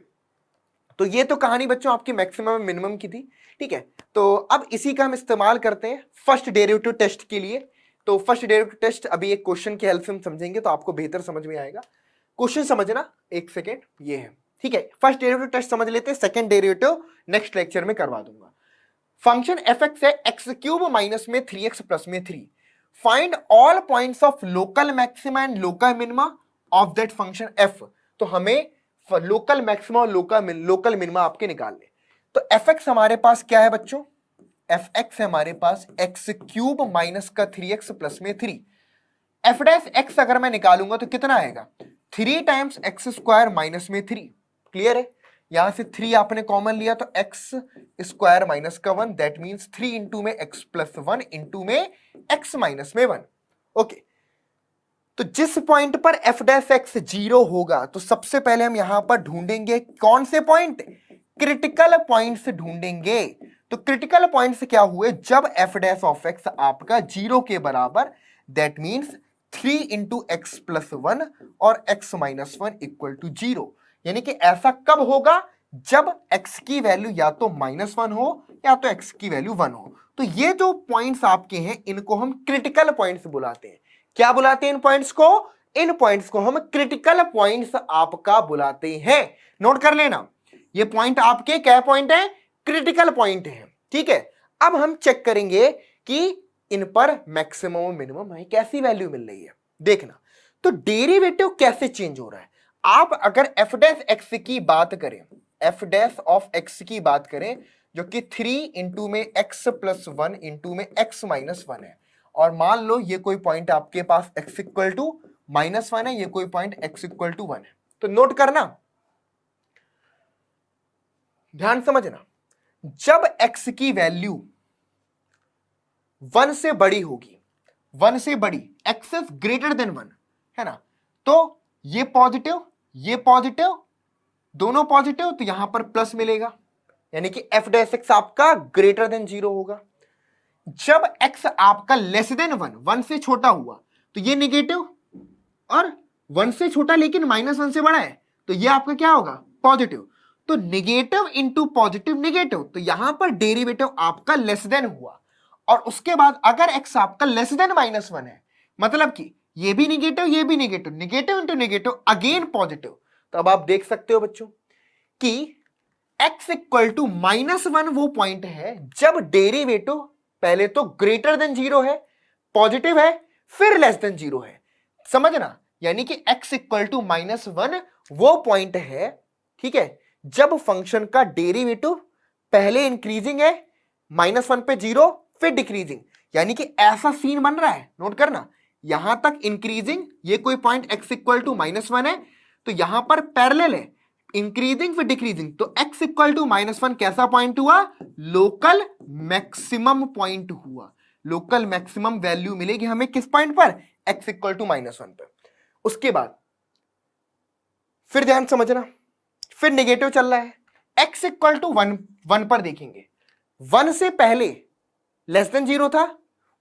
तो ये तो कहानी बच्चों आपकी मैक्सिमम मिनिमम की थी, ठीक है। तो अब इसी का हम इस्तेमाल करते हैं फर्स्ट डेरिवेटिव टेस्ट के लिए। तो फर्स्ट डेरिवेटिव टेस्ट अभी एक क्वेश्चन की हेल्प से हम समझेंगे तो आपको बेहतर समझ में आएगा। क्वेश्चन समझना, एक सेकेंड, ये है, ठीक है। फर्स्ट डेरिवेटिव टेस्ट समझ लेते हैं, सेकंड डेरिवेटिव नेक्स्ट लेक्चर में करवा दूंगा। फंक्शन एफ एक्स है एक्स क्यूब माइनस में 3x प्लस में 3, find all points of local maxima and local minima of that function F. तो हमें लोकल मैक्सिमा और लोकल मिनिमा आपके निकालने। तो एफ एक्स हमारे पास क्या है बच्चों, एफ एक्स है हमारे पास एक्स क्यूब माइनस का 3x प्लस में 3। एफ डैश एक्स अगर मैं निकालूंगा तो कितना आएगा, 3 टाइम्स एक्स स्क्वायर माइनस में 3। क्लियर है, यहां से 3 आपने कॉमन लिया तो एक्स स्क्वायर माइनस का 1, दैट मीन्स 3 इंटू में एक्स प्लस 1 इंटू में एक्स माइनस में 1। ओके, तो जिस पॉइंट पर एफ डैश एक्स 0 होगा तो सबसे पहले हम यहां पर ढूंढेंगे कौन से पॉइंट, क्रिटिकल पॉइंट्स ढूंढेंगे। तो क्रिटिकल पॉइंट्स क्या हुए, जब एफ डैश ऑफ एक्स आपका 0 के बराबर, that means 3 into x plus 1 और एक्स माइनस 1 इक्वल टू 0। यानी कि ऐसा कब होगा, जब x की वैल्यू या तो -1 हो या तो x की वैल्यू 1 हो। तो ये जो पॉइंट्स आपके हैं इनको हम क्रिटिकल पॉइंट्स बुलाते हैं। क्या बुलाते हैं इन पॉइंट्स को, इन पॉइंट्स को हम क्रिटिकल पॉइंट्स आपका बुलाते हैं। नोट कर लेना, ये पॉइंट आपके क्या पॉइंट है, क्रिटिकल पॉइंट है, ठीक है। अब हम चेक करेंगे कि इन पर मैक्सिमम मिनिमम है कैसी वैल्यू मिल रही है। देखना, तो डेरिवेटिव कैसे चेंज हो रहा है। आप अगर एफ डैश एक्स की बात करें, एफ डैश ऑफ एक्स की बात करें, जो कि 3 इंटू में एक्स प्लस 1 इंटू में एक्स माइनस 1 है, और मान लो ये कोई पॉइंट आपके पास एक्स इक्वल टू -1 है, ये कोई पॉइंट एक्स इक्वल टू 1 है। तो नोट करना, ध्यान समझना, जब एक्स की वैल्यू 1 से बड़ी होगी, 1 से बड़ी, एक्स इज ग्रेटर देन 1, है ना, तो ये पॉजिटिव दोनों पॉजिटिव, तो यहां पर प्लस मिलेगा, यानी कि एफ डैश एक्स आपका ग्रेटर देन 0 होगा। जब एक्स आपका लेस देन 1, 1 से छोटा हुआ, तो ये निगेटिव, और 1 से छोटा लेकिन -1 से बड़ा है, तो ये आपका क्या होगा, पॉजिटिव। तो निगेटिव इंटू पॉजिटिव निगेटिव, तो यहां पर डेरिवेटिव आपका लेस देन हुआ। और उसके बाद अगर एक्स आपका लेस देन -1 है, मतलब कि ये भी निगेटिव ये भी negative, negative into negative again positive. तो अब आप देख सकते हो बच्चों कि x इक्वल टू -1 वो पॉइंट है जब डेरिवेटिव पहले तो ग्रेटर देन 0 है, पॉजिटिव है, फिर लेस देन 0 है। समझना, यानी कि x इक्वल टू -1 वो पॉइंट है, ठीक है, जब फंक्शन का डेरिवेटिव पहले इंक्रीजिंग है, -1 पे 0 फिर डिक्रीजिंग, यानी कि ऐसा सीन बन रहा है। नोट करना, यहां तक इंक्रीजिंग, ये कोई पॉइंट x इक्वल टू -1 है, तो यहां पर पैरेलल है, इंक्रीजिंग फिर डिक्रीजिंग, तो x इक्वल टू -1 कैसा पॉइंट हुआ? लोकल मैक्सिमम पॉइंट हुआ। लोकल मैक्सिमम वैल्यू मिलेगी हमें किस पॉइंट पर? x इक्वल टू -1 पर। उसके बाद फिर ध्यान समझना, फिर नेगेटिव चल रहा है, x इक्वल टू 1 पर देखेंगे, 1 से पहले लेस देन 0 था,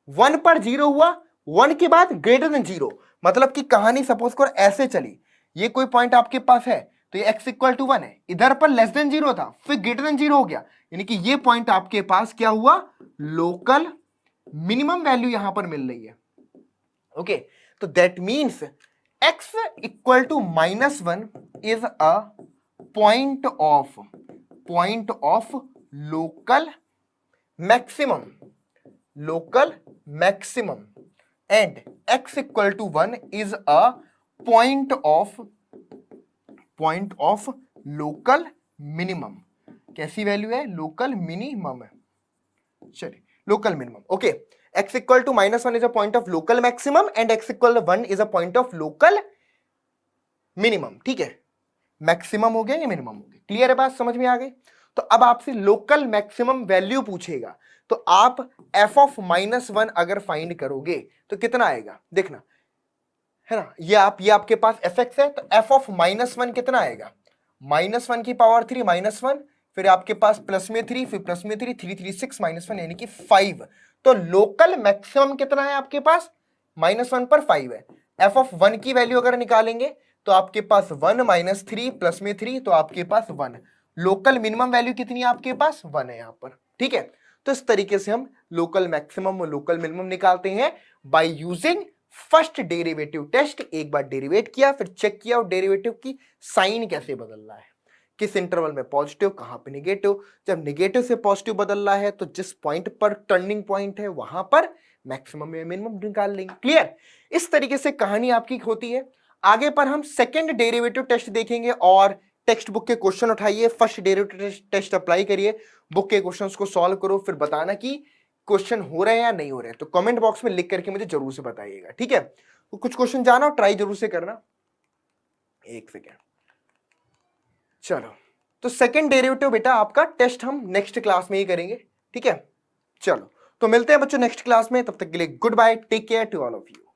1 पर 0 हुआ, 1 के बाद ग्रेटर देन 0, मतलब कि कहानी सपोज कर ऐसे चली, ये कोई पॉइंट आपके पास है तो ये x इक्वल टू 1 है, इधर पर लेस देन 0 था, फिर ग्रेटर देन 0 हो गया, यानी कि ये पॉइंट आपके पास क्या हुआ? लोकल मिनिमम वैल्यू यहां पर मिल रही है। ओके, तो that means x equal to -1 is a point of local maximum and x equal to 1 is a point of local minimum. कैसी वैल्यू है? लोकल मिनिमम है, चलिए local minimum. Okay, x equal to -1 is a point of local maximum and x equal to 1 is a point of local minimum. ठीक है, maximum हो गया या minimum हो गया? क्लियर है बात, समझ में आ गई? तो अब आपसे लोकल मैक्सिमम वैल्यू पूछेगा, तो आप f ऑफ -1 अगर फाइंड करोगे तो कितना आएगा? देखना है ना, ये आपके पास fx है, तो f ऑफ -1 कितना आएगा? -1 की पावर 3 -1, फिर आपके पास प्लस में 3, फिर प्लस में 3, 3 3 6 -1 यानी कि 5। तो लोकल मैक्सिमम कितना है आपके पास? -1 पर 5 है। f ऑफ 1 की वैल्यू अगर निकालेंगे तो आपके पास 1 -3 प्लस में 3, तो आपके पास 1। लोकल मिनिमम वैल्यू कितनी है आपके पास? 1 है यहां पर। ठीक है, तो इस तरीके से हम लोकल मैक्सिमम और लोकल मिनिमम निकालते हैं by using first derivative test. एक बार डेरिवेट किया, फिर चेक किया और डेरिवेटिव की साइन कैसे बदल रहा है, किस इंटरवल में पॉजिटिव, कहां पे नेगेटिव। जब नेगेटिव से पॉजिटिव बदल रहा है तो जिस पॉइंट पर टर्निंग पॉइंट है वहां पर मैक्सिमम या मिनिमम निकाल लेंगे। क्लियर? इस तरीके से कहानी आपकी होती है। आगे पर हम सेकंड डेरिवेटिव टेस्ट देखेंगे और टेक्स्ट बुक के क्वेश्चन उठाइए, फर्स्ट डेरिवेटिव टेस्ट अप्लाई करिए, बुक के क्वेश्चंस को सॉल्व करो, फिर बताना कि क्वेश्चन हो रहे हैं या नहीं हो रहे हैं। तो कमेंट बॉक्स में लिख करके मुझे जरूर से बताइएगा। ठीक है, तो कुछ क्वेश्चन जाना और ट्राई जरूर से करना। एक सेकेंड, चलो, तो सेकंड डेरिवेटिव बेटा आपका टेस्ट हम नेक्स्ट क्लास में ही करेंगे। ठीक है, चलो तो मिलते हैं बच्चों नेक्स्ट क्लास में, तब तक के लिए good bye, take care to all of you.